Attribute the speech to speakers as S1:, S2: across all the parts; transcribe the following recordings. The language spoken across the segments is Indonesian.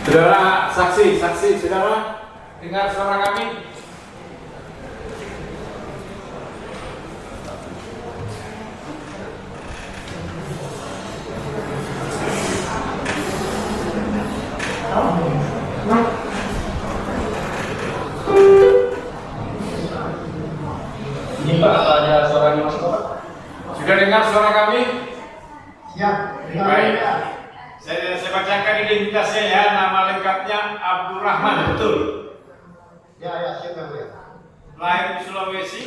S1: Saudara saksi, saudara dengar suara kami?
S2: Ini Pak, apa ada suaranya Mas Pak?
S1: Sudah dengar suara kami?
S3: Siap.
S1: Baik. Saya bacakan identitasnya ya, nama lengkapnya Abdurrahman, betul?
S3: Ya, siap ya, Bu ya.
S1: Lahir di Sulawesi,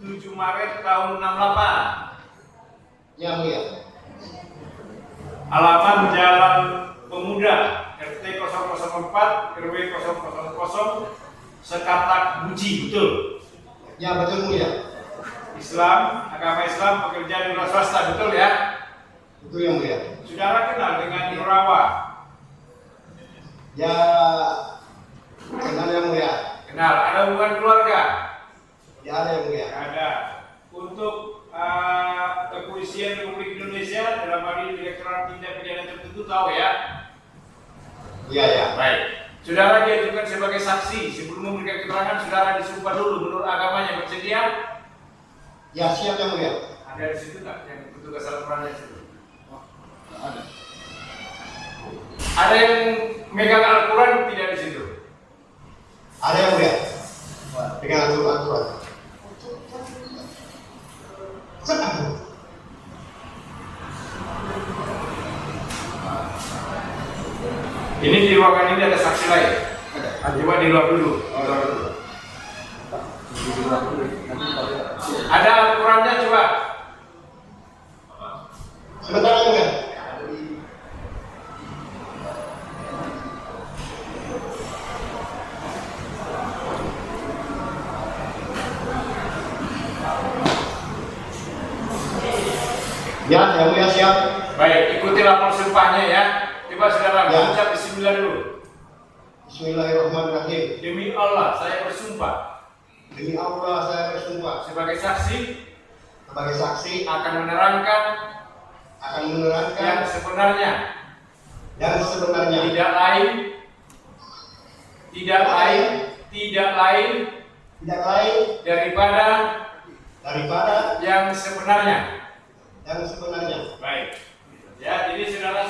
S1: 7 Maret tahun 68.
S3: Ya, Bu ya.
S1: Alamat Jalan Pemuda, RT 004, RW 000, Sekatak Buji, betul?
S3: Ya, betul, Bu ya.
S1: Islam, agama Islam, pekerjaan di luar swasta, betul ya?
S3: Betul ya, Bu ya.
S1: Saudara kenal dengan Nurawa?
S3: Ya, kenal ya, Bu ya.
S1: Kenal, ada hubungan keluarga?
S3: Ya, ada ya, Bu ya.
S1: Ada. Untuk Kepolisian Republik Indonesia dalam hal ini Direktorat Tindak Pidana Tertentu tahu ya?
S3: Iya, ya.
S1: Baik. Saudara diajukan sebagai saksi. Sebelum memberikan keterangan, saudara disumpah dulu menurut agamanya. Bersedia?
S3: Ya, siap ya, Bu ya.
S1: Ada di situ nggak yang petugas Al-Qurannya situ?
S2: Ada.
S1: Ada yang megang Al-Quran tidak di situ?
S3: Ada ya, Bu ya. Dengan aturan.
S1: Ini di ruangan ini ada saksi lain.
S2: Ada.
S1: Coba di luar dulu. Ada Al-Qurannya coba.
S3: Sebentar ya, Bu ya. Ya, Bu ya, siap.
S1: Baik, ikuti lapor sumpahnya ya. Coba saudara
S3: Ya.
S1: ucap bismillah dulu.
S3: Bismillahirrahmanirrahim.
S1: Demi Allah, saya bersumpah
S3: Demi Allah saya bersumpah
S1: sebagai saksi
S3: sebagai saksi
S1: akan menerangkan
S3: akan menerangkan
S1: yang sebenarnya,
S3: yang sebenarnya
S1: tidak lain
S3: tidak lain
S1: daripada
S3: daripada
S1: yang sebenarnya.
S3: yang sebenarnya.
S1: Baik. Ya, jadi saudara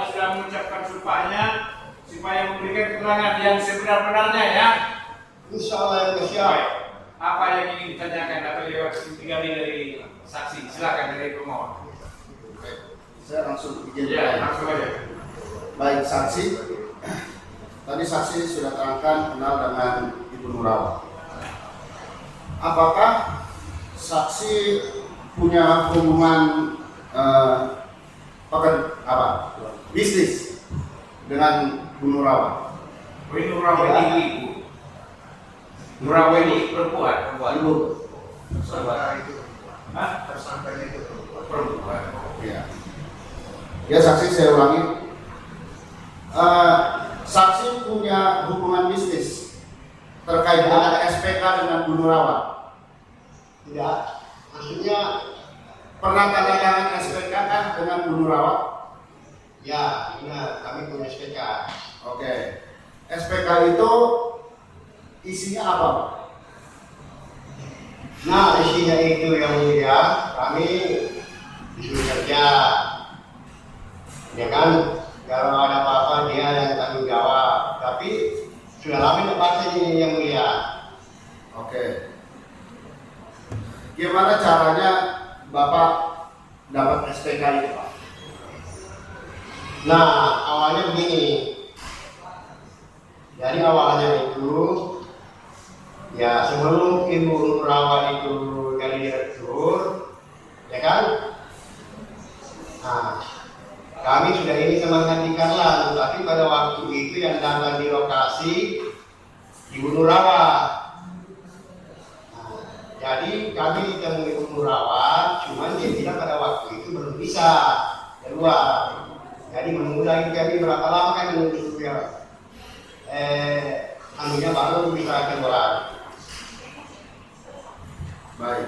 S1: sudah mengucapkan sumpahnya supaya memberikan keterangan yang sebenar-benarnya ya.
S3: Insya Allah yang
S1: Baik.
S3: siap.
S1: Apa yang ingin ditanyakan atau lewat digali dari saksi? Silakan dari pemohon.
S2: Saya langsung izin.
S1: Ya, langsung aja.
S2: Baik, saksi. Tadi saksi sudah terangkan kenal dengan Ibu Nurawa. Apakah saksi punya hubungan bisnis dengan Bu Nurawa?
S1: Ini Nurawa ini ibu. Nurawa ini perempuan.
S2: Ibu.
S1: Hah?
S3: Tersangkanya itu
S1: Perempuan.
S2: Ya. Ya, saksi saya ulangi. Saksi punya hubungan bisnis terkait dengan SPK dengan Bu Nurawa.
S3: Tidak. Maksudnya
S2: Pernah tanda tangan SPK kan dengan Bu Nurawa?
S3: ya benar kami punya SPK.
S2: Oke. SPK itu isinya apa, Pak?
S3: Nah isinya itu yang mulia kami disuruh kerja. Ya kan kalau ada apa-apa dia yang tanggung jawab. Tapi sudah lama tidak pakai ini yang mulia.
S2: Oke. Gimana caranya Bapak dapat SPK itu, Pak?
S3: Nah awalnya begini. Jadi awalnya itu ya sebelum Ibu Nurawa itu jadi direktur, ya kan? Nah, kami sudah ini semangatkan lah, tapi pada waktu itu yang datang di lokasi Ibu Nurawa. Nah, jadi kami temui Ibu Nurawa, cuman dia bilang pada waktu itu belum bisa keluar. Jadi menunggu lagi kami berapa lama kan menunggu ya. Anunya baru bisa keluar.
S2: Baik.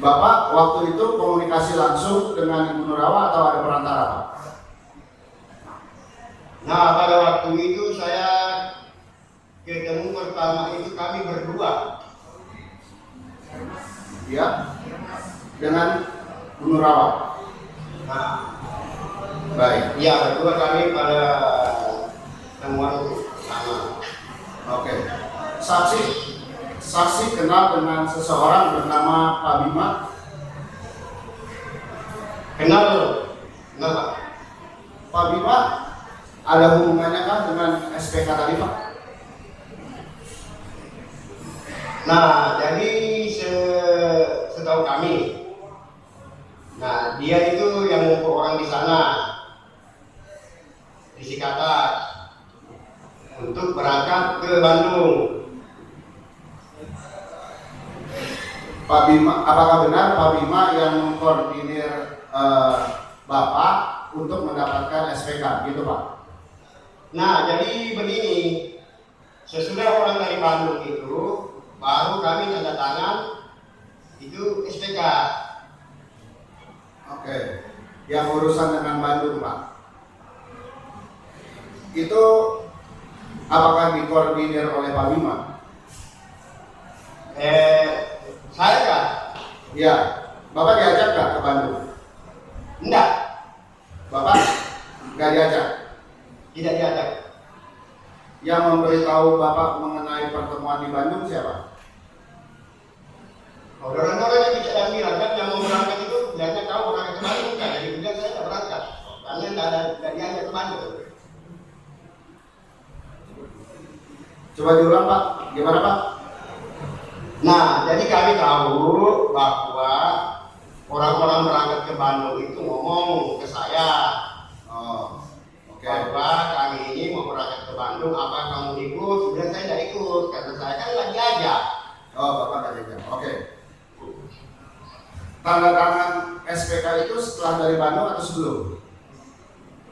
S2: Bapak waktu itu komunikasi langsung dengan Ibu Nurawa atau ada perantara, Pak?
S3: Nah pada waktu itu saya ketemu pertama itu kami berdua.
S2: Ya, dengan Bu Nurawa.
S3: Nah,
S2: Baik.
S3: ya berdua kami pada temuan itu sama.
S2: Oke. Saksi kenal dengan seseorang bernama Pak Bima.
S3: Kenal? Kenapa?
S2: Pak Bima ada hubungannya kan dengan SPK tadi, Pak?
S3: Nah, jadi setahu kami, nah dia itu yang mengumpul orang di sana, di Sikatan, untuk berangkat ke Bandung.
S2: Pak Bima, apakah benar Pak Bima yang mengkoordinir Bapak untuk mendapatkan SPK, gitu Pak?
S3: Nah, jadi begini, sesudah orang dari Bandung itu, baru kami tanda tangan itu SPK.
S2: Oke. Yang urusan dengan Bandung, Pak. Itu apakah dikoordinir oleh Pak Bima?
S3: Saya kan?
S2: Ya. Bapak diajak nggak ke Bandung?
S3: Enggak,
S2: Bapak nggak diajak?
S3: tidak diajak.
S2: Yang memberitahu Bapak mengenai pertemuan di Bandung siapa?
S3: Orang-orang yang bicara bilang kan yang mau berangkat itu bilangnya kau berangkat ke Bandung kan, jadi bilang saya tidak berangkat, karena tidak diajak ke Bandung.
S2: Coba diulang Pak, gimana Pak?
S3: Nah, jadi kami tahu bahwa orang-orang berangkat ke Bandung itu ngomong ke saya,
S2: Oh, oke.
S3: bahwa kami ini mau berangkat ke Bandung, apa kamu ikut? Kemudian saya tidak ikut, karena saya kan lagi aja.
S2: Oh, Bapak nggak diajak. Oke. Tanda tangan SPK itu setelah dari Bandung atau sebelum?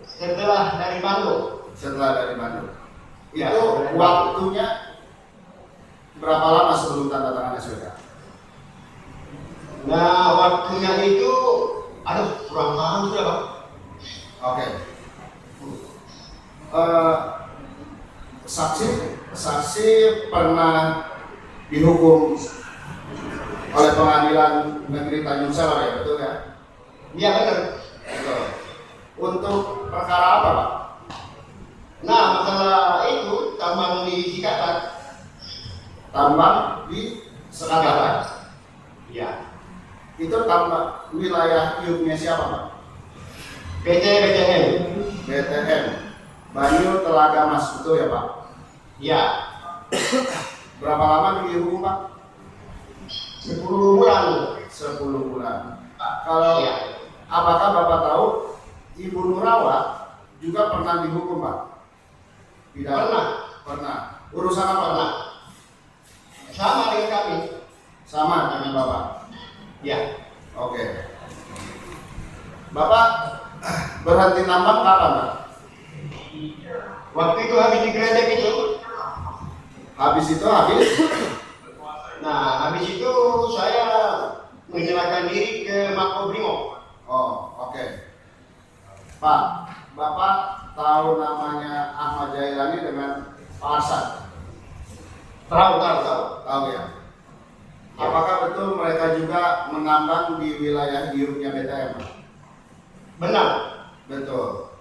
S3: Setelah dari Bandung.
S2: Setelah dari Bandung.
S3: Ya,
S2: Itu
S3: setelah dari
S2: waktunya berapa lama sebelum tanda tangan SPK?
S3: Nah, waktunya itu, aduh, kurang paham sudah, Pak.
S2: Oke. Saksi pernah dihukum oleh Pengadilan Negeri Tanjung Selor ya, betul ya?
S3: Iya benar.
S2: Betul. Untuk perkara apa Pak?
S3: Nah, masalah itu tambang di Sikatan.
S2: Tambang di Sekatan.
S3: Iya.
S2: Itu tambang wilayah iupnya siapa Pak?
S3: PT BTN.
S2: BTN Banyu Telaga Mas, betul ya Pak?
S3: Iya.
S2: Berapa lama dihukum Pak?
S3: 10 bulan.
S2: 10 bulan. Kalau
S3: Iya.
S2: apakah Bapak tahu Ibu Nurawa juga pernah dihukum Pak? Tidak. Pernah. Urusan apa Pak?
S3: Sama dengan kami.
S2: Sama dengan Bapak.
S3: Iya.
S2: Oke. Bapak berhenti nambang kapan Pak?
S3: Waktu itu habis digredek itu.
S2: Habis itu habis.
S3: Nah, habis itu saya menyerahkan diri ke Makobrimob.
S2: Oh, oke. Pak, Bapak tahu namanya Ahmad Jailani dengan Pak Arsan?
S3: Tahu.
S2: Tahu ya? Apakah betul mereka juga menambang di wilayah iupnya BTM?
S3: Benar.
S2: Betul.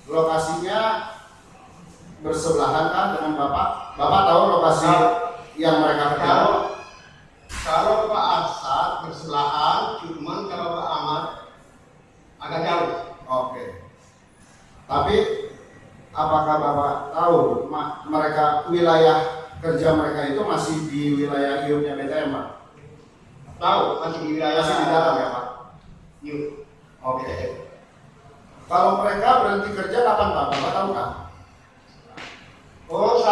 S2: Lokasinya bersebelahan kan dengan Bapak? Bapak tahu lokasi yang mereka kerjakan?
S3: Kalau Pak Arsad bersebelahan, cuman kalau Pak Ahmad agak jauh.
S2: Oke. Tapi apakah Bapak tahu mereka wilayah kerja mereka itu masih di wilayah iupnya BTM Pak?
S3: Tahu, masih di wilayah
S2: Masih di dalam ya Pak?
S3: Yuk.
S2: Oke. Kalau mereka berhenti kerja kapan Pak? Bapak tahu kan?
S3: Oh,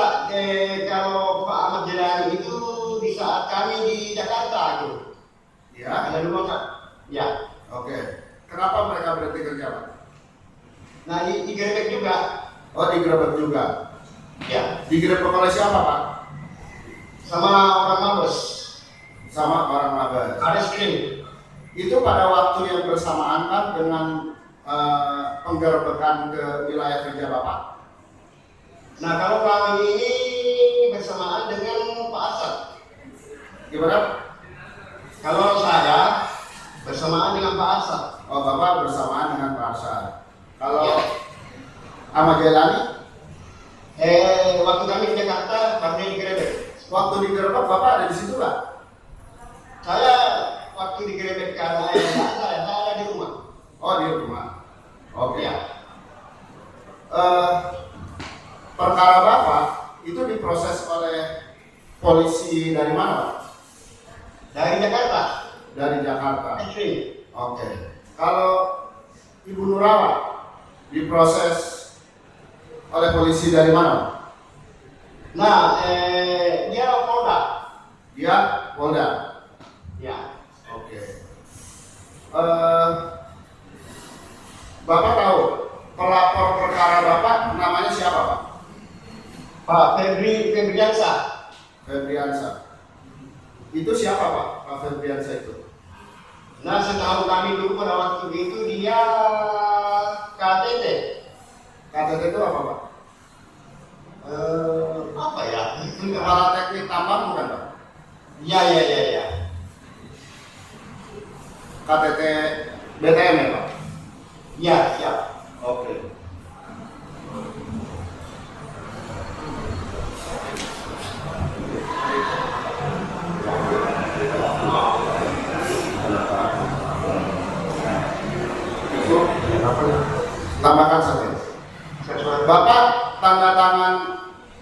S3: kalau Pak Ahmad Jelani itu di saat kami di Jakarta itu.
S2: Ya.
S3: Ada dua Pak. Ya.
S2: Oke. Kenapa mereka berhenti kerja Pak?
S3: Nah, digerebek juga.
S2: Oh, digerebek juga.
S3: Ya.
S2: Digerebek oleh siapa Pak?
S3: Sama orang Mabes.
S2: Sama orang Mabes.
S3: Ada screen.
S2: Itu pada waktu yang bersamaan kan dengan penggerebekan ke wilayah kerja Bapak?
S3: Nah kalau kami ini bersamaan dengan Pak Asad.
S2: Gimana?
S3: Kalau saya bersamaan dengan Pak Asad.
S2: Oh, Bapak bersamaan dengan Pak Arsad. Kalau
S3: Ya.
S2: Ahmad Jailani,
S3: Waktu kami di Jakarta, kami digerebek.
S2: waktu digerebek Bapak ada di situ nggak?
S3: Saya waktu digerebek karena saya ada di rumah.
S2: Oh, di rumah. Oke.
S3: Ya.
S2: Perkara Bapak itu diproses oleh polisi dari mana, Pak?
S3: Dari Jakarta.
S2: Dari Jakarta.
S3: Ekstrim.
S2: Oke. Kalau Ibu Nurawa diproses oleh polisi dari mana, Pak?
S3: Nah, dia Polda.
S2: Dia Polda.
S3: Ya.
S2: Oke. Bapak tahu pelapor perkara Bapak namanya siapa, Pak?
S3: Pak Febriansa.
S2: Febriansa. Itu siapa, Pak? Pak Febriansa itu?
S3: Nah, setahu kami dulu pada waktu itu dia KTT.
S2: KTT itu apa, Pak?
S3: Apa ya?
S2: Kepala Teknik Tambang bukan, Pak?
S3: Ya.
S2: KTT BTM ya, Pak?
S3: Ya, siap.
S2: Oke. Tambahkan satu. Bapak tanda tangan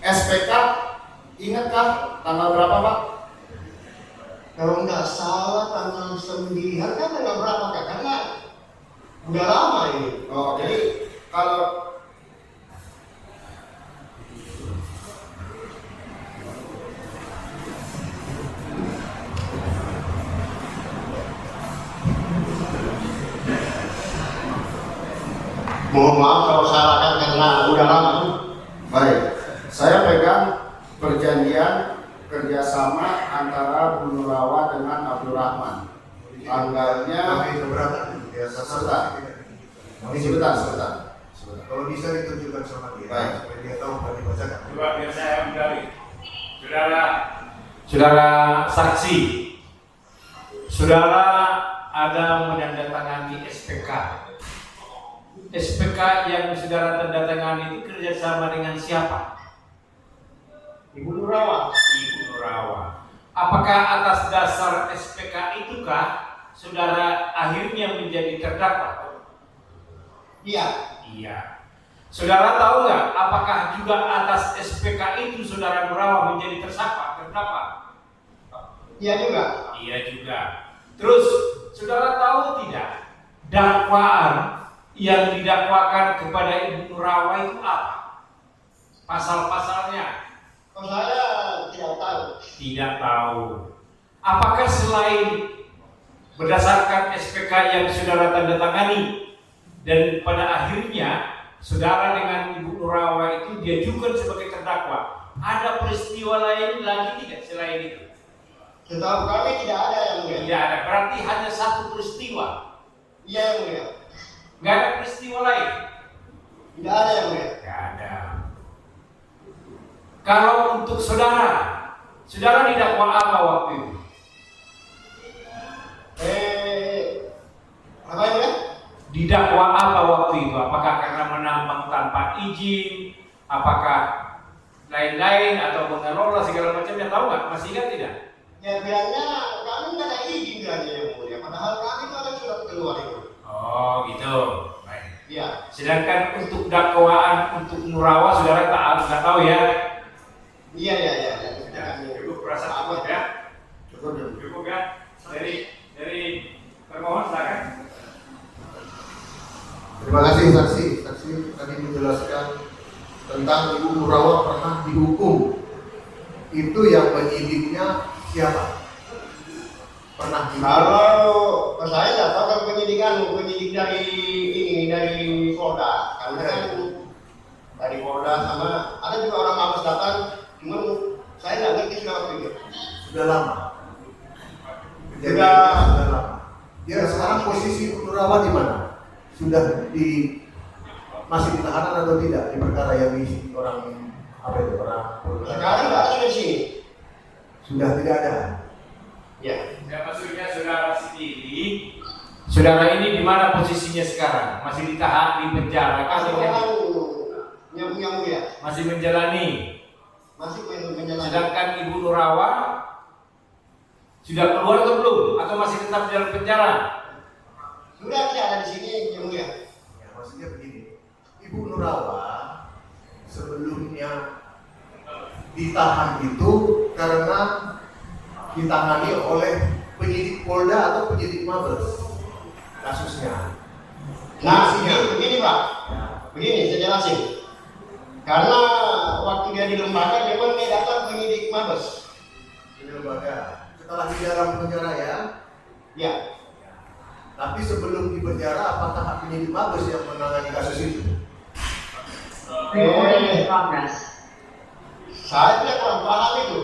S2: SPK, ingatkah tanggal berapa, Pak?
S3: Kalau nggak salah tanggal 9 kan tanggal berapa Kak? Karena udah lama ini.
S2: Oh, jadi kalau
S3: Mohon maaf kalau salah kan karena udah lama.
S2: baik, saya pegang perjanjian kerjasama antara Bu Nurawa dengan Abdul Rahman. Tanggalnya
S4: Kami keberatan ya,
S2: sebentar. Sebentar.
S4: Kalau bisa ditunjukkan sama dia,
S2: Baik.
S4: supaya dia tahu dan dibacakan.
S1: Coba biar saya menjari. Saudara saksi, saudara ada menandatangani SPK. SPK yang saudara tandatangani itu kerjasama dengan siapa?
S3: Ibu Nurawa.
S1: Ibu Nurawa. Apakah atas dasar SPK itukah saudara akhirnya menjadi terdakwa?
S3: Iya.
S1: Iya. Saudara tahu nggak apakah juga atas SPK itu saudara Nurawa menjadi terdakwa?
S3: Iya juga.
S1: Iya juga. Terus saudara tahu tidak dakwaan yang didakwakan kepada Ibu Nurawa itu apa? Pasal-pasalnya?
S3: Kalau saya tidak tahu.
S1: Tidak tahu. Apakah selain berdasarkan SPK yang saudara tandatangani dan pada akhirnya saudara dengan Ibu Nurawa itu diajukan sebagai terdakwa, ada peristiwa lain lagi tidak selain itu?
S3: Setahu kami tidak ada yang mulia.
S1: Tidak ada. Berarti hanya satu peristiwa.
S3: Iya yang mulia.
S1: Nggak ada peristiwa lain.
S3: Tidak ada yang mulia.
S1: Nggak ada. Kalau untuk saudara didakwa apa waktu itu?
S3: Apa yang mulia?
S1: Didakwa apa waktu itu? Apakah karena menambang tanpa izin? Apakah lain-lain atau mengelola segala macamnya? Tahu nggak? Masih ingat tidak?
S3: Ya bilangnya kami nggak ada izin bilangnya yang mulia. Padahal kami itu ada surat keluar itu.
S1: Oh gitu. Baik.
S3: Iya.
S1: Sedangkan untuk dakwaan untuk Nurawa saudara tak tahu ya?
S3: Iya.
S1: Cukup perasaan cukup ya?
S2: Cukup.
S1: Cukup ya? Dari termohon silakan.
S4: Terima kasih saksi. Saksi tadi menjelaskan tentang Ibu Nurawa pernah dihukum. Itu yang penyidiknya siapa? Pernah dihukum.
S3: Kalau saya nggak tahu kalau penyidik dari Polda, karena kan dari Polda sama ada juga orang Mabes datang, cuma saya nggak ngerti sudah waktu itu.
S4: Sudah lama.
S3: Sudah.
S4: Kejadiannya sudah lama. Ya sekarang posisi Ibu Nurawa di mana? Sudah masih di tahanan atau tidak di perkara yang diisi orang Apa itu orang?
S3: Sekarang nggak ada di sini.
S4: Sudah tidak ada.
S3: Ya.
S1: Ya, maksudnya saudara sendiri, saudara ini di mana posisinya sekarang? Masih ditahan di penjara kan?
S3: Nyambung ya.
S1: Masih menjalani.
S3: Masih menjalani.
S1: Sedangkan Ibu Nurawa sudah keluar atau belum? Atau masih tetap di dalam penjara?
S3: Sudah tidak ada di sini, nyambung ya.
S4: Ya, maksudnya begini, Ibu Nurawa sebelumnya ditahan itu karena ditangani oleh penyidik Polda atau penyidik Mabes kasusnya.
S3: Nah, begini Pak, begini saya jelasin. Karena waktu dia di lembaga, memang dia datang penyidik Mabes.
S4: Di lembaga. Setelah di dalam penjara ya.
S3: Ya.
S4: Tapi sebelum di penjara, apakah penyidik Mabes yang menangani kasus itu?
S5: Recording in progress.
S3: Saya tidak kurang paham itu.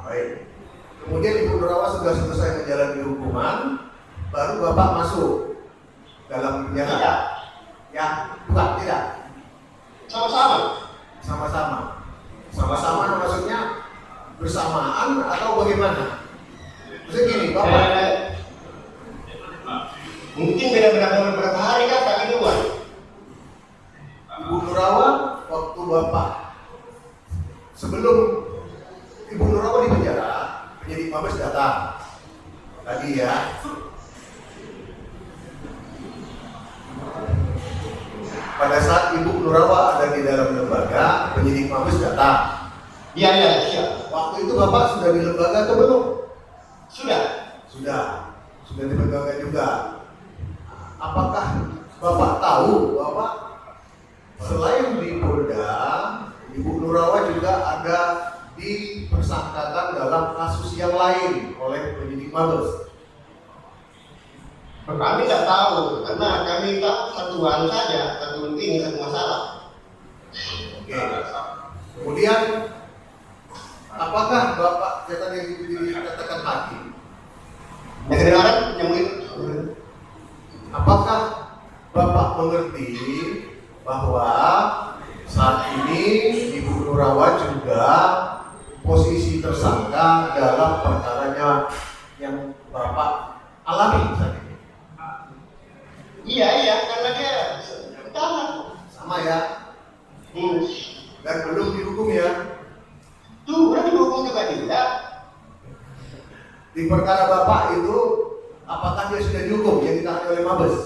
S4: Baik. Kemudian Ibu Nurawa sudah selesai menjalani hukuman, baru Bapak masuk dalam penjara.
S3: Tidak.
S4: Ya, bukan tidak.
S3: Sama-sama.
S4: Sama-sama. Sama-sama maksudnya bersamaan atau bagaimana? Maksudnya gini, Bapak.
S3: Mungkin beda-beda beberapa hari kan tak duluan.
S4: Ibu Nurawa waktu Bapak sebelum Ibu Nurawa di penjara, penyidik Mabes datang tadi ya. Pada saat Ibu Nurawa ada di dalam lembaga, penyidik Mabes datang.
S3: Iya, siap.
S4: Waktu itu Bapak sudah di lembaga atau belum?
S3: Sudah.
S4: Sudah di lembaga juga. Apakah Bapak tahu bahwa selain di Polda, Ibu Nurawa juga ada dipersangkakan dalam kasus yang lain oleh penyidik Mabes?
S3: Kami tidak tahu, karena kami tahu satuan saja, satu ini satu masalah.
S4: Oke. Kemudian, apakah Bapak yang tadi dikatakan hakim?
S3: Yang kedengaran, yang
S4: Apakah Bapak mengerti bahwa saat ini Ibu Nurawa juga posisi tersangka dalam perkaranya yang Bapak alami saat ini?
S3: Iya, karena dia tahan.
S4: Sama ya? Dan belum dihukum ya?
S3: Tuh, udah dihukum juga tidak.
S4: Di perkara Bapak itu, apakah dia sudah dihukum yang ditangani oleh Mabes?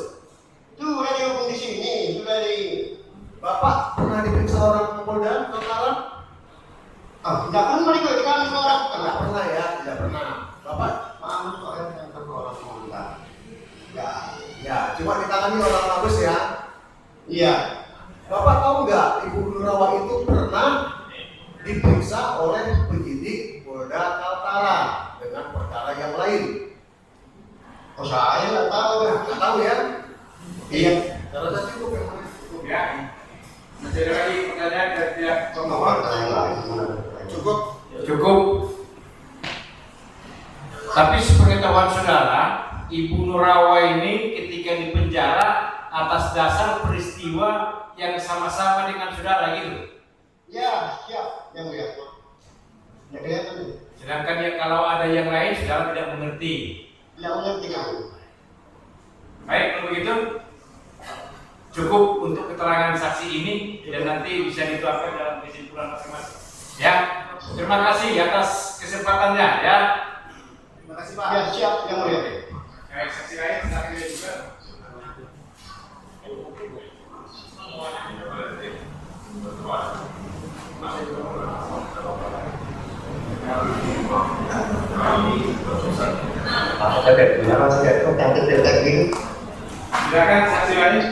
S3: Tuh, udah dihukum di sini, sudah di.
S4: Bapak pernah diperiksa orang Polda sekarang?
S3: Tidak pernah ikut kami seorang.
S4: Tidak pernah ya, tidak pernah. Bapak?
S3: Maaf, soalnya yang tergolong Polda.
S4: Ya, cuma ditangani orang Mabes ya?
S3: Iya.
S4: Bapak tahu nggak Ibu Nurawa itu pernah diperiksa oleh penyidik Polda Kaltara dengan perkara yang lain?
S3: Oh, saya nggak tahu.
S4: Nggak tahu ya?
S3: Iya.
S4: Cara saya cukup yang mana?
S1: Ya. Masih ada lagi pertanyaan dari pihak
S3: Pemohon.
S4: Cukup.
S1: Cukup. Tapi sepengetahuan saudara, Ibu Nurawa ini ketika di penjara atas dasar peristiwa yang sama-sama dengan saudara gitu.
S3: Ya, siap. Yang mulia. Ya kelihatan nih.
S1: Sedangkan ya kalau ada yang lain saudara tidak mengerti.
S3: Tidak mengerti kamu.
S1: Baik, kalau begitu cukup untuk keterangan saksi ini dan nanti bisa dituangkan dalam kesimpulan masing-masing. Ya, terima kasih atas kesempatannya ya.
S4: Terima kasih Pak.
S3: Ya, siap. Yang mulia.
S1: Baik, saksi lain saksi juga. Silakan saksi lain.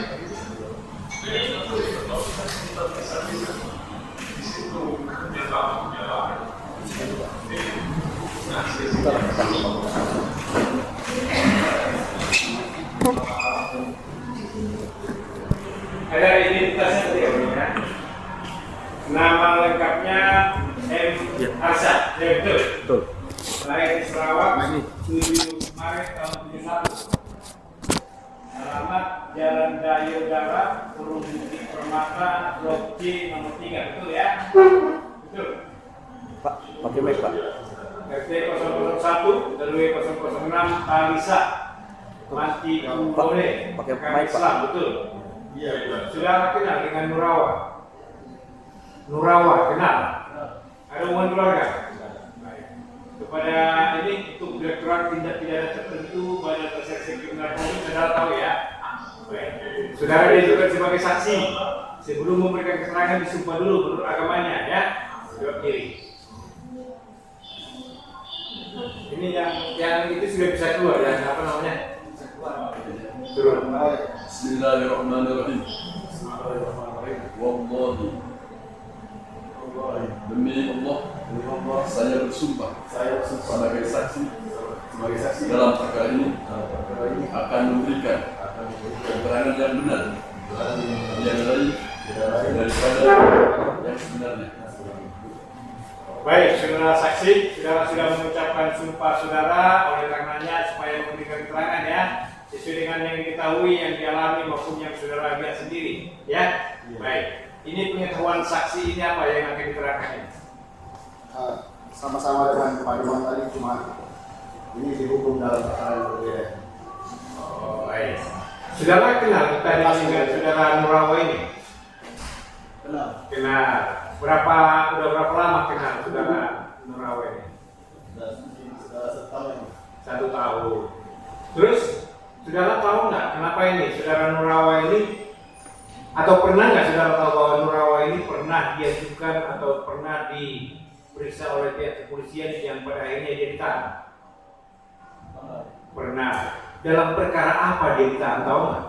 S1: Ada identitasnya ya, nama lengkapnya M. Hasan, ya betul. Lahir di Sarawak, 7 Maret tahun 71. Alamat Jalan Dayodara, Purung Bukit Permata, Blok C nomor 3, betul ya? Betul.
S5: Pak, pakai mic Pak.
S1: RT 001 RW 006 Talisa Mati Kulone
S5: Pakai
S1: Kakak
S5: mic, Pak.
S1: Islam, betul.
S2: Iya, benar.
S1: Saudara kenal dengan Nurawa? Nurawa kenal? Ada hubungan keluarga? Baik. Kepada ini untuk Direktorat Tindak Pidana Tertentu Badan Reserse Kriminal Polri, saudara tahu ya? Baik. Saudara diajukan sebagai saksi sebelum memberikan keterangan disumpah dulu menurut agamanya ya. Jawab kiri. Ini yang itu sudah bisa keluar ya, apa namanya? Turun.
S6: Bismillahirrahmanirrahim. Wallahi, demi Allah, saya bersumpah sebagai saksi dalam perkara ini akan memberikan keterangan yang benar, yang lain daripada yang sebenarnya.
S1: Baik, saudara saksi, saudara sudah mengucapkan sumpah saudara, oleh karenanya supaya memberikan keterangan ya, sesuai dengan yang diketahui, yang dialami maupun yang saudara lihat sendiri, ya. Baik, ini pengetahuan saksi ini apa yang akan diterangkan?
S2: Sama-sama dengan Pak Imam tadi, cuma ini dihukum dalam perkara yang berbeda.
S1: Oh, baik. Saudara kenal tadi dengan saudara Nurawa ini? Kenal. Udah berapa lama kenal saudara Nurawa ini? 1 tahun. Terus saudara tahu nggak kenapa ini saudara Nurawa ini, atau pernah nggak saudara tahu bahwa Nurawa ini pernah diajukan atau pernah diperiksa oleh pihak kepolisian yang pada akhirnya dia ditahan? Pernah. Dalam perkara apa dia ditahan, tahu nggak?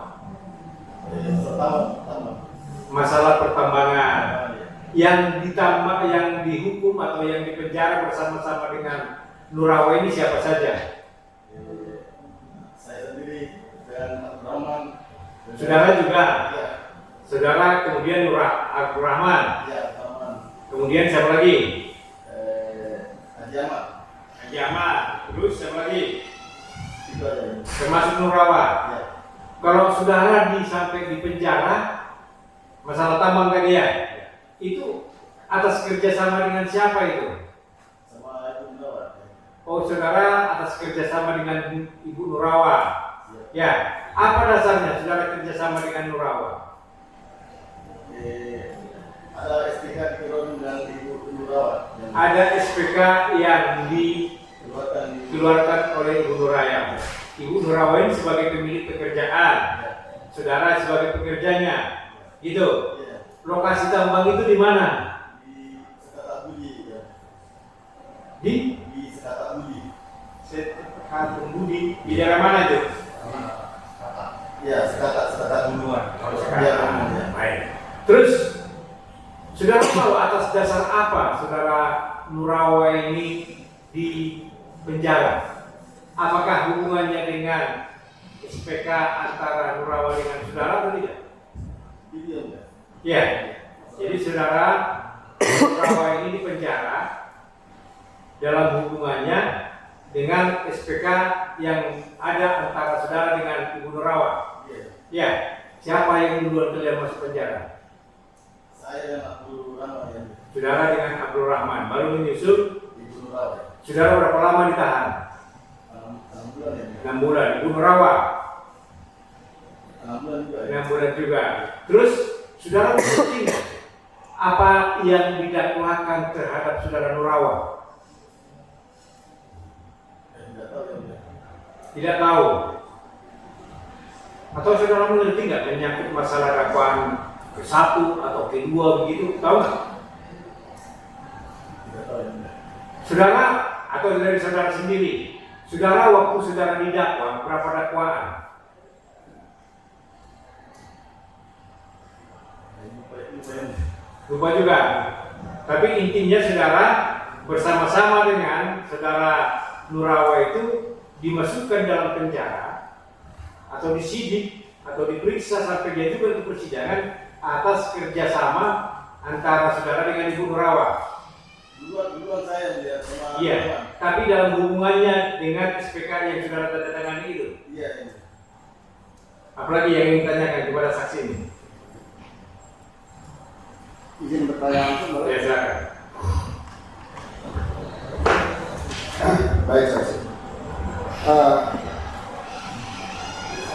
S1: Masalah pertambangan. Yang dihukum atau yang dipenjara bersama-sama dengan Nurawa ini siapa saja?
S6: Saya sendiri dan Abdurrahman.
S1: Saudara juga.
S6: Ya,
S1: Saudara kemudian Abdurrahman.
S6: ya, Abdurrahman.
S1: Kemudian siapa lagi?
S6: Haji Ahmad.
S1: Haji Ahmad. Terus siapa lagi?
S6: Itu aja.
S1: Termasuk Nurawa.
S6: Ya,
S1: Kalau saudara sampai di penjara masalah tambang tadi ya, itu atas kerjasama dengan siapa itu?
S6: sama Ibu Nurawa.
S1: Oh, saudara atas kerjasama dengan Ibu Nurawa. Ya, apa dasarnya saudara kerjasama dengan Nurawa?
S6: Ada SPK dikirim dengan Ibu Nurawa yang
S1: Ada SPK yang
S6: dikeluarkan di
S1: dikeluarkan oleh Ibu Nuraya. Ibu Nurawa ini sebagai pemilik pekerjaan, saudara sebagai pekerjanya, gitu.
S6: ya,
S1: Lokasi tambang itu di mana?
S6: di Sekata Budi ya.
S1: Di
S6: Di Sekata Budi.
S1: Kampung Budi. Di daerah mana itu?
S6: Ya, Sekata Gunungan.
S1: Sekarang.
S6: Ya, ya.
S1: Baik. Terus, saudara tahu atas dasar apa saudara Nurawa ini di penjara? Apakah hubungannya dengan SPK antara Nurawa dengan saudara atau tidak?
S6: Ini ya.
S1: Ya. Jadi saudara Nurawa ini di penjara dalam hubungannya dengan SPK yang ada antara saudara dengan Ibu Nurawa.
S6: Iya.
S1: Ya. Siapa yang duluan kalian masuk penjara?
S6: Saya dan Abdurrahman ya.
S1: Saudara dengan Abdul Rahman. Baru menyusul.
S6: Ibu Nurawa.
S1: Saudara berapa lama ditahan?
S6: 6 bulan ya.
S1: 6 bulan. Ibu Nurawa
S6: 6 bulan juga ya.
S1: 6 bulan juga. Terus saudara mengerti nggak apa yang didakwakan terhadap saudara Nurawa?
S6: Tidak tahu ya.
S1: Tidak tahu. Atau saudara mengerti nggak menyangkut masalah dakwaan ke-1 atau ke-2 begitu? Tahu nggak?
S6: Tidak tahu ya.
S1: Saudara atau dari saudara sendiri? Saudara waktu saudara didakwa berapa dakwaan? Lupa juga. Tapi intinya saudara bersama-sama dengan saudara Nurawa itu dimasukkan dalam penjara atau disidik atau diperiksa sampai diajukan ke persidangan atas kerjasama antara saudara dengan Ibu Nurawa.
S6: Duluan saya lihat sama
S1: Iya.
S6: Abdurrahman.
S1: Tapi dalam hubungannya dengan SPK yang saudara tanda tangani itu.
S6: Iya, iya.
S1: Apalagi yang ingin tanyakan kepada saksi ini?
S2: Izin bertanya langsung boleh?
S1: Ya, silakan.
S2: Baik saksi.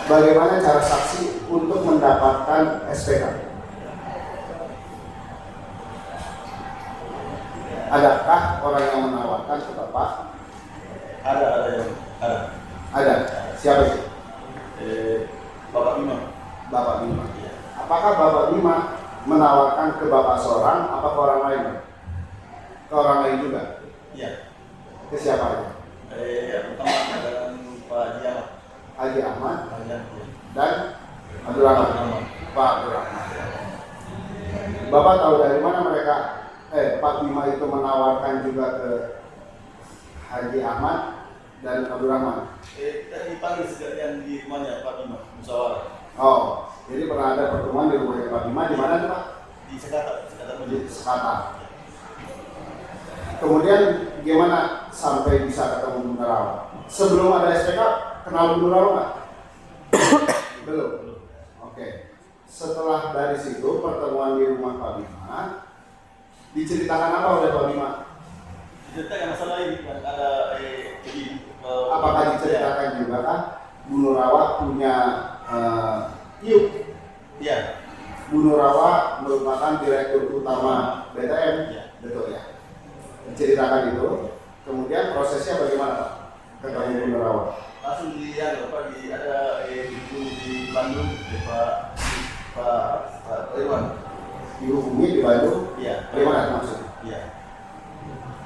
S2: Bagaimana cara saksi untuk mendapatkan SPK? Adakah orang yang menawarkan ke Bapak?
S6: Ada.
S2: Ada. Siapa itu?
S6: Bapak Bima.
S2: Bapak Bima. Apakah Bapak Bima menawarkan ke Bapak seorang, apa ke orang lain? Ke orang lain juga?
S6: Iya.
S2: Ke siapa aja?
S6: Pertama dengan Pak Haji Ahmad.
S2: Haji Ahmad
S6: Iya.
S2: dan Abdul Rahman. Pak Abdul Rahman. Bapak tahu dari mana mereka? Pak Bima itu menawarkan juga ke Haji Ahmad dan Abdul Rahman.
S6: Kita dipanggil sekalian di rumahnya Pak Bima, musyawarah.
S2: Oh, jadi pernah ada pertemuan di rumahnya Pak Bima di mana tuh Pak?
S6: Di Sekata
S2: Di Sekata. Kemudian gimana sampai bisa ketemu Bu Nurawa? Sebelum ada SPK, kenal Bu Nurawa nggak? Belum. Oke. Setelah dari situ pertemuan di rumah Pak Bima, diceritakan apa oleh Pak Bima?
S6: Diceritakan masalah ini kan ada
S2: Apakah diceritakan juga kan Bu Nurawa punya IUP?
S6: Iya.
S2: Bu Nurawa merupakan direktur utama BTM,
S6: Iya.
S2: betul ya? Diceritakan itu. Kemudian prosesnya bagaimana Pak? Ketemu Bu Nurawa?
S6: Langsung ada di Bandung Pak Irwan.
S2: Dihubungi di Bandung?
S6: Iya.
S2: Bagaimana maksudnya?
S6: Iya.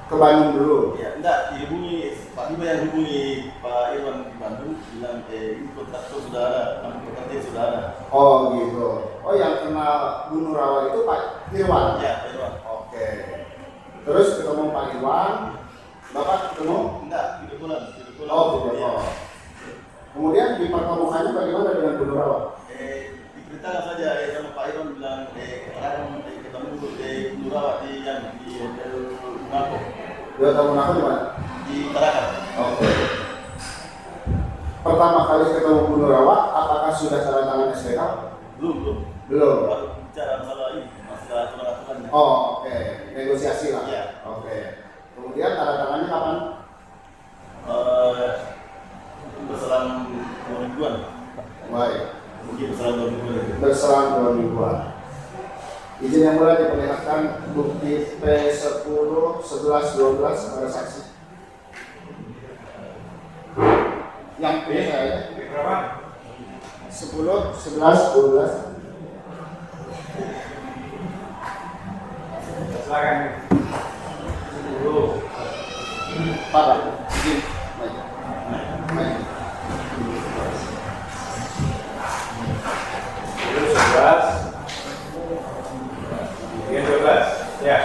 S2: Ke Bandung dulu?
S6: Iya. Enggak, dihubungi Pak Bima yang hubungi Pak Irwan di Bandung bilang ini kontraktor sudah ada, kontraktor sudah ada.
S2: Oh gitu. Oh yang kenal Bu Nurawa itu Pak Irwan?
S6: Iya, Pak Irwan.
S2: Oke. Terus ketemu Pak Irwan, Bapak ketemu?
S6: Enggak, video bulan.
S2: Oh video call. Kemudian dipertemukannya bagaimana dengan Bu Nurawa?
S6: Diperintahkan saja sama Pak Irwan bilang ketemu Nurawa di Hotel Monaco
S2: Dia tahu Monaco di mana?
S6: di Tarakan.
S2: Oke. Pertama kali ketemu Bu Nurawa, apakah sudah tanda tangan SPK?
S6: Belum.
S2: Belum.
S6: Baru bicara masalah ini, masalah aturan-aturannya.
S2: Oh oke, negosiasi lah.
S6: Iya.
S2: Oke. Kemudian tanda tangannya kapan?
S6: Berselang 2 mingguan.
S2: Baik.
S6: Mungkin berselang 2 mingguan.
S2: Berselang 2 mingguan. Izin yang mulai diperlihatkan bukti P10, 11, 12 kepada saksi. Yang P saya
S1: Berapa?
S2: 10, 11, 12.
S1: Silakan. Dulu.
S2: Pak, izin. Baik. Baik.
S1: 11. Yang 12. Ya.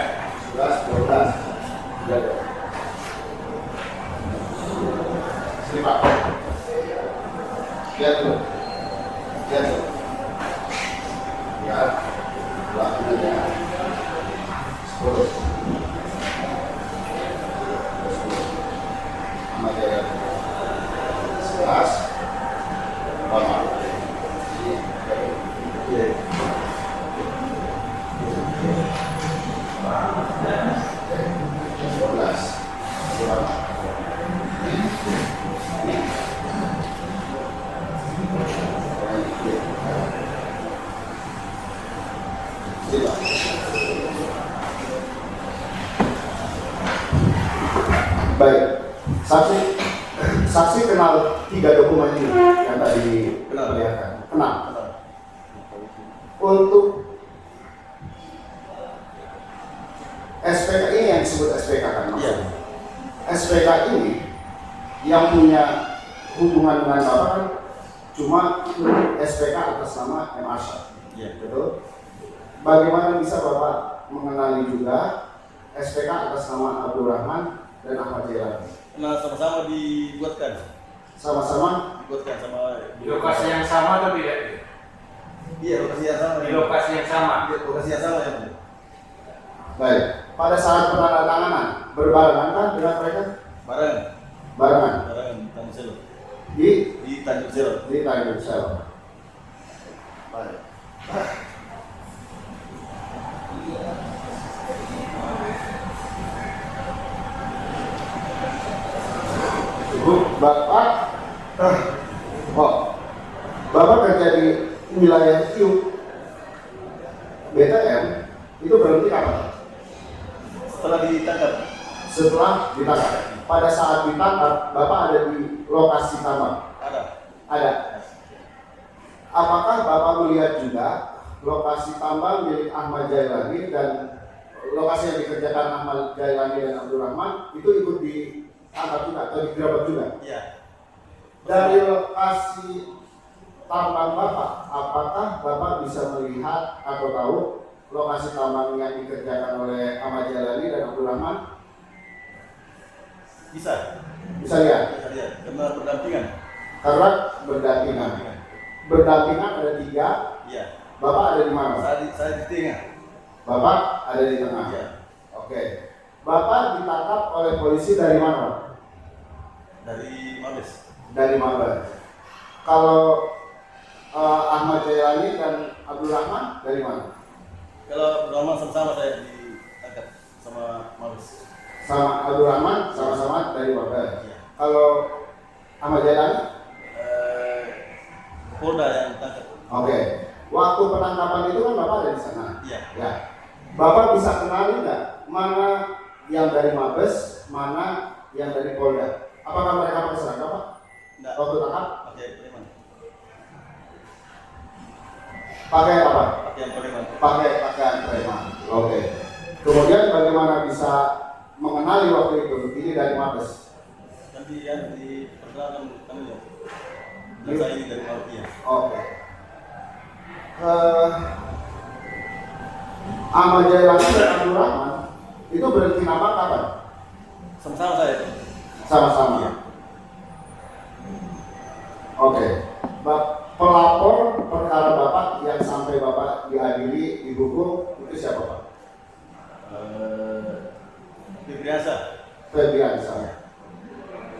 S2: 11, 12. Jaga. Sini Pak. Lihat dulu. Lihat dulu. Ya. Belakang aja. 10. 10. Sama dia. 11. Lama. Iya. Baik, saksi kenal 3 dokumen ini yang tadi diperlihatkan. Kenal. Untuk SPK ini yang disebut SPK kan?
S6: Iya.
S2: SPK ini yang punya hubungan dengan Bapak kan cuma SPK atas nama M. Arsyad.
S6: Iya.
S2: Betul? Bagaimana bisa Bapak mengenali juga SPK atas nama Abdul Rahman dan Ahmad Jailani?
S6: Karena sama-sama dibuatkan.
S2: Sama-sama
S6: Dibuatkan sama
S1: Di lokasi yang sama atau tidak?
S6: Iya, lokasi yang sama.
S1: Di lokasi yang sama.
S6: Lokasi yang sama ya.
S2: baik. Pada saat penandatanganan berbarengan kan dengan mereka?
S6: Barang
S2: Barengan
S6: di Tanjung Selo.
S2: di
S6: Di Tanjung Selo.
S2: Tanjung Sel. Bapak, Bapak kerja di wilayah Q, BTM, itu berhenti kapan?
S6: Setelah ditangkap.
S2: Setelah ditangkap. Pada saat ditangkap, Bapak ada di lokasi tambang? Ada. Apakah Bapak melihat juga lokasi tambang milik Ahmad Jailani dan lokasi yang dikerjakan Ahmad Jailani dan Abdul Rahman itu ikut ditangkap juga atau digerebek juga?
S6: Iya.
S2: Dari lokasi tambang Bapak, apakah Bapak bisa melihat atau tahu lokasi tambang yang dikerjakan oleh Ahmad Jailani dan Abdul Rahman?
S6: Bisa.
S2: Bisa lihat?
S6: Bisa lihat. Karena berdampingan.
S2: Karena berdampingan. Berdampingan ada 3.
S6: Iya.
S2: Bapak ada di mana?
S6: Saya di tengah.
S2: Bapak ada di tengah.
S6: Iya.
S2: Oke. Bapak ditangkap oleh polisi dari mana?
S6: Dari Mabes.
S2: Dari Mabes. Kalau Ahmad Jailani dan Abdul Rahman dari mana?
S6: Kalau Rahman sama-sama saya ditangkap sama Mabes.
S2: Sama Abdul Rahman sama-sama dari Mabes.
S6: Iya.
S2: Kalau Ahmad Jailani?
S6: Polda yang tangkap.
S2: Oke. Waktu penangkapan itu kan Bapak ada di sana.
S6: Iya.
S2: Ya. Bapak bisa kenali nggak mana yang dari Mabes, mana yang dari Polda? Apakah mereka pakai seragam, Pak?
S6: Enggak.
S2: Waktu tangkap?
S6: Pakai preman.
S2: Pakai apa?
S6: Pakaian preman.
S2: Pakai pakaian preman. Oke. Kemudian bagaimana bisa mengenali waktu itu ini dari Mabes?
S6: Nanti ya di perjalanan kami ya. Dan saya ini dari Malaysia.
S2: Oke. Ahmad Jailani dan Abdul Rahman itu berhenti nama kapan?
S6: Sama-sama saya.
S2: Sama-sama.
S6: Iya.
S2: Oke. Pelapor perkara Bapak yang sampai Bapak diadili, dihukum itu siapa, Pak?
S6: Biasa.
S2: Febriansyah.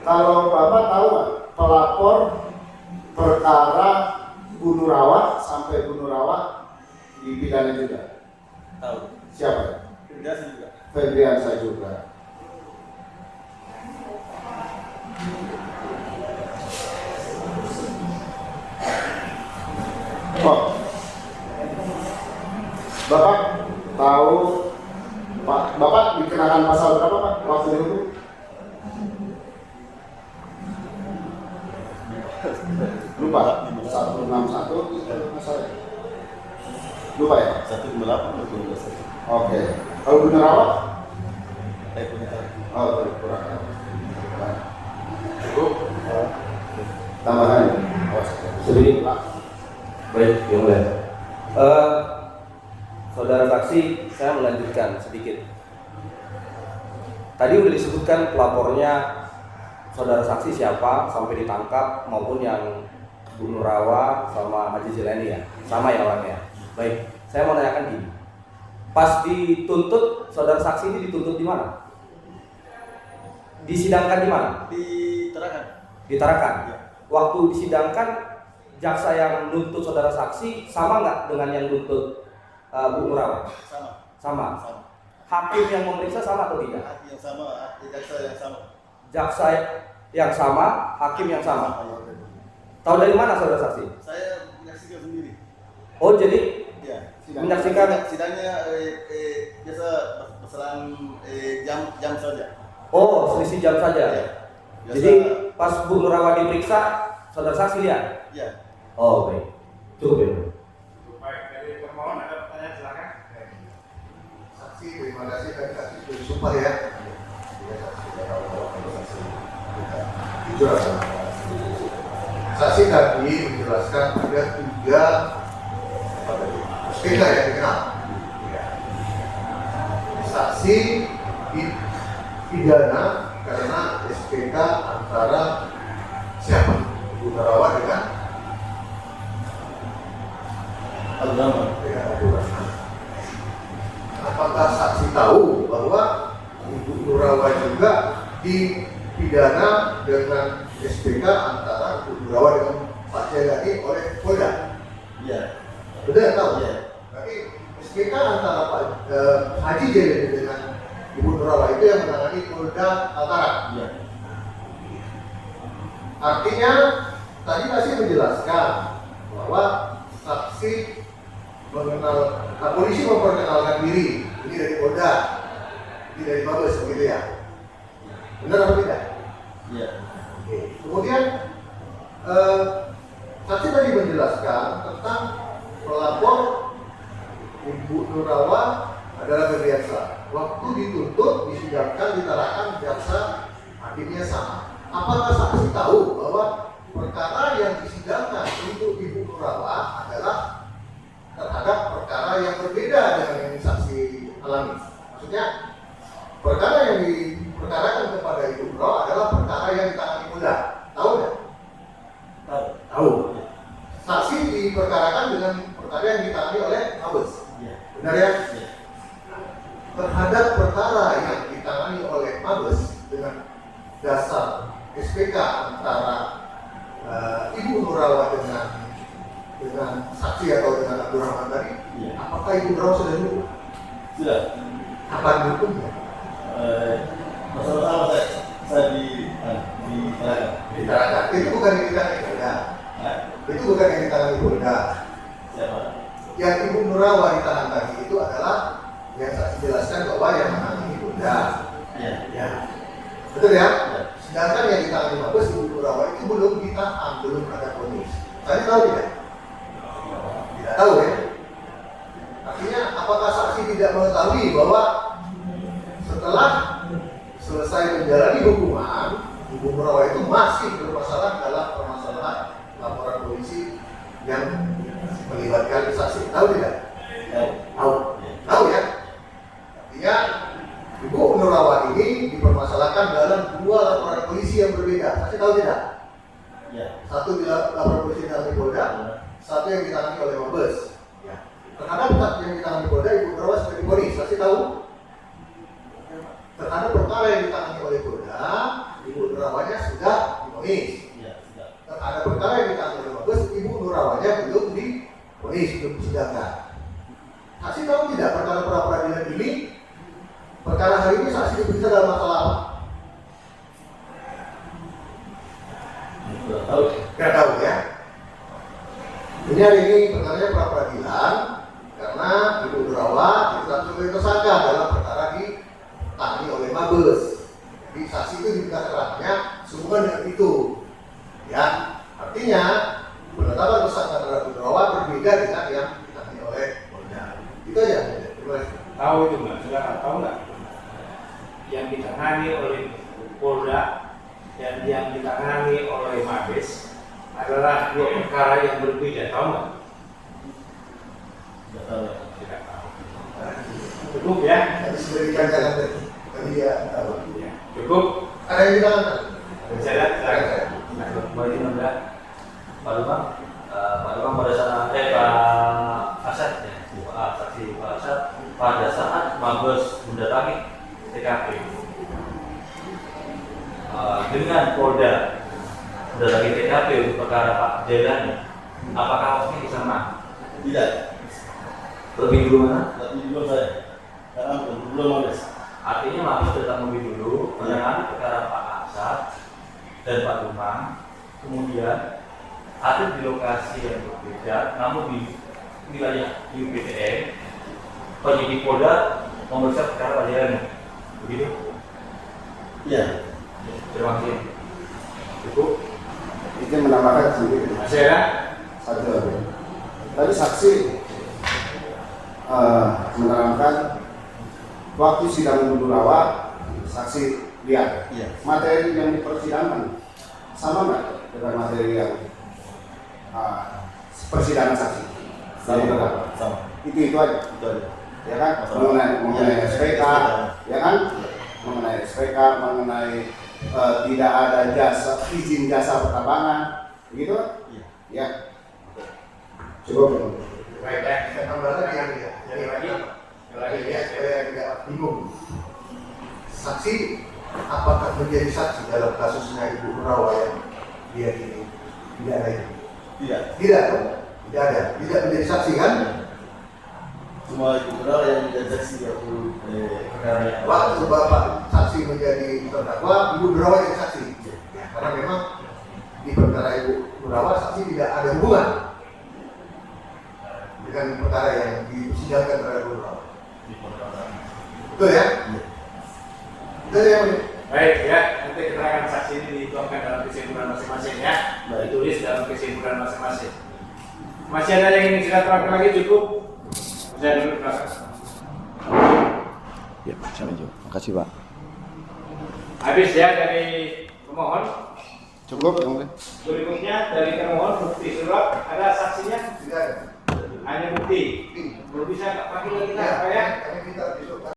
S2: Kalau Bapak tahu nggak pelapor perkara bunuh rawa sampai bunuh rawa dipidana juga?
S6: Tahu.
S2: Siapa?
S6: Biasa juga.
S2: Febriansyah juga. Oh, Bapak tahu Bapak dikenakan pasal berapa, Pak, waktu itu? Lupa. 161 masalah. Lupa ya?
S6: 158 atau 12.
S2: Oke. Kalau bener awak?
S6: Saya punya tahu.
S2: Oh, kurang. Cukup. Tambahan. Awas.
S5: Sedikit, Pak. Baik, yang mulia. Saudara saksi, saya melanjutkan sedikit. Tadi udah disebutkan pelapornya saudara saksi siapa sampai ditangkap maupun yang bunuh rawa sama Haji Jailani ya, sama ya orangnya. Baik, saya mau nanyakan gini. Pas dituntut, saudara saksi ini dituntut di mana? Disidangkan di mana?
S6: Di Tarakan.
S5: Di Tarakan.
S6: Ya.
S5: Waktu disidangkan, jaksa yang nuntut saudara saksi sama nggak dengan yang nuntut Bu Nurawan?
S6: Sama.
S5: Sama.
S6: Sama.
S5: Hakim yang memeriksa sama atau tidak?
S6: Hati yang sama, jaksa yang sama.
S5: Jaksa yang sama, hakim yang sama.
S6: Ya.
S5: Tahu dari mana saudara saksi?
S6: Saya menyaksikan sendiri.
S5: Oh, jadi
S6: Ya.
S5: menyaksikan.
S6: Sidangnya biasa berselang jam saja.
S5: Oh, selisih jam saja.
S6: Ya. Biasa,
S5: Jadi pas Bu Nurawan diperiksa, saudara saksi lihat.
S6: ya.
S5: Oh, baik. Cukup ya.
S1: Baik, dari permohonan ada pertanyaan silakan.
S4: Saksi, terima kasih tadi saksi sudah sumpah ya. Jujur. Saksi tadi menjelaskan ada 3 SPK yang dikenal. Saksi dipidana karena SPK antara siapa? Ibu Nurawan dengan Abdul Rahman. Apakah saksi tahu bahwa Ibu Nurawan juga dipidana dengan SPK antara Ibu Nurawan dengan Pak Jailani oleh Polda?
S6: Iya.
S4: Betul tahu?
S6: Iya.
S4: Berarti SPK antara Pak Haji Jelani dengan Ibu Nurawa itu yang menangani Polda Kaltara.
S6: Iya.
S4: Artinya tadi masih menjelaskan bahwa saksi polisi memperkenalkan diri ini dari Polda, ini dari Mabes, begitu ya? Benar atau tidak?
S6: Iya.
S4: Oke. Kemudian saksi tadi menjelaskan tentang pelapor Ibu Nurawa adalah berbiasa. Waktu dituntut, disidangkan, ditarahkan jaksa hakimnya sama. Apakah saksi tahu bahwa perkara yang disidangkan untuk Ibu Nurawa adalah terhadap perkara yang berbeda dengan yang saksi alami? Maksudnya, perkara yang diperkarakan kepada Ibu Nurawa adalah perkara yang ditangani Polda. Tahu nggak?
S6: Tahu.
S4: Tahu. Saksi diperkarakan dengan perkara yang ditangani oleh Mabes.
S6: Iya.
S4: Benar ya?
S6: Iya.
S4: Terhadap perkara yang ditangani oleh Mabes dengan dasar SPK antara Ibu Nurawa dengan saksi atau dengan Abdurrahman tadi,
S6: Iya.
S4: apakah Ibu Nurawa sudah dulu?
S6: Sudah.
S4: Apa hukumnya?
S6: Masalah saya
S4: Ditarakan. Itu bukan yang ditangani Polda. Itu bukan yang ditangani Polda.
S6: siapa?
S4: Yang Ibu Nurawa ditahan tadi itu adalah yang saksi jelaskan bahwa yang menangani Polda.
S6: Iya.
S4: Ya. Betul ya?
S6: Iya.
S4: Sedangkan yang ditangani Mabes Ibu Nurawa itu belum ditahan, belum ada vonis. Saya tahu tidak? Tidak tahu ya. Artinya apakah saksi tidak mengetahui bahwa setelah selesai menjalani hukuman, Ibu Nurawa itu masih bermasalah dalam permasalahan laporan polisi yang melibatkan saksi? Tahu tidak?
S6: Tahu.
S4: Tahu. Tahu ya? Artinya Ibu Nurawa ini dipermasalahkan dalam dua laporan polisi yang berbeda. Saksi tahu tidak?
S6: Iya.
S4: Satu laporan polisi ditangani Polda, satu yang ditangani oleh Mabes. Ya. Terhadap satu yang ditangani Polda, Ibu Nurawa sudah divonis. Saksi tahu? Terhadap perkara yang ditangani oleh Polda, Ibu Nurawanya sudah divonis.
S6: Iya. Sudah.
S4: Terhadap perkara yang ditangani oleh Mabes, Ibu Nurawanya belum divonis, belum disidangkan. Saksi tahu tidak perkara pra peradilan ini? Perkara hari ini saksi diperiksa dalam masalah apa?
S6: Sudah tahu.
S4: Tidak tahu ya. Ini hari ini perkaranya pra peradilan karena Ibu Nurawa ditetapkan sebagai tersangka dalam perkara ditangani oleh Mabes. Jadi saksi itu diminta keterangannya sehubungan dengan itu. Ya, artinya penetapan tersangka terhadap Ibu Nurawa berbeda dengan yang ditangani oleh Polda. Itu aja. Terima kasih.
S1: Tahu itu nggak? Saudara tahu nggak? Yang ditangani oleh Polda dan yang ditangani oleh Mabes adalah dua perkara yang berbeda. Tahu nggak?
S6: Sudah tahu.
S1: Tidak tahu. Cukup ya?
S4: Tadi sudah dikatakan tadi ya tahu.
S1: Ya. Cukup.
S4: Ada yang ditangani?
S1: Saya
S5: Kembali Anda, Pak Lumang, pada saat Pak Asad ya, saksi Pak Asad pada saat Mabes mendatangi TKP dengan Polda mendatangi TKP untuk perkara Pak Jelani, apakah waktunya di sana?
S6: Tidak.
S5: Lebih dulu mana?
S6: Tapi dulu saya. Karena belum Mabes.
S5: Artinya Mabes datang lebih dulu menangani perkara Pak Asad dan Pak Lumang, kemudian ada di lokasi yang berbeda, namun di wilayah UPTN, penyidik Polda memeriksa perkara Pak Jelani. Begitu?
S6: Iya.
S5: Terima kasih. Cukup.
S2: Itu menambahkan sedikit.
S1: masih ada?
S2: Satu lagi. Tadi saksi menerangkan waktu sidang Ibu Nurawa, saksi lihat
S6: Iya.
S2: materi yang dipersidangkan sama nggak dengan materi yang persidangan saksi?
S6: Sama.
S2: Itu aja,
S6: Itu aja.
S2: ya kan? Mengenai SPK, ya kan? Mengenai SPK, mengenai tidak ada izin jasa pertambangan, begitu?
S6: Iya.
S2: Ya. Cukup.
S1: Baik ya.
S4: Saya tambah lagi yang dia.
S1: Yang lagi? Yang lagi
S4: Ya,
S1: ya.
S4: supaya tidak bingung. Saksi apakah menjadi saksi dalam kasusnya Ibu Nurawa yang dia ini tidak ada ini?
S6: Tidak.
S4: Tidak. Dong? Tidak ada, tidak menjadi saksi kan?
S6: Cuma ibu terdakwa yang menjadi saksi waktu perkara yang
S4: Waktu bapak saksi menjadi terdakwa, ibu Nurawa jadi saksi. Ya, karena memang di perkara ibu Nurawa saksi tidak ada hubungan dengan perkara yang disidangkan terhadap ibu Nurawa. Betul ya? Betul ya?
S1: Baik ya, nanti keterangan saksi ini dituangkan dalam kesimpulan masing-masing ya. Ditulis dalam kesimpulan masing-masing. Masih ada yang ingin silaturahmi lagi cukup? Saya dulu belakang.
S5: Ya, saya juga. Makasih Pak.
S1: Habis ya dari pemohon.
S2: Cukup yang mulia.
S1: Berikutnya dari pemohon bukti surat ada saksinya?
S4: Tidak ada.
S1: Hanya bukti. Belum bisa nggak panggil lagi
S4: Ya,
S1: apa ya?
S4: kami minta besok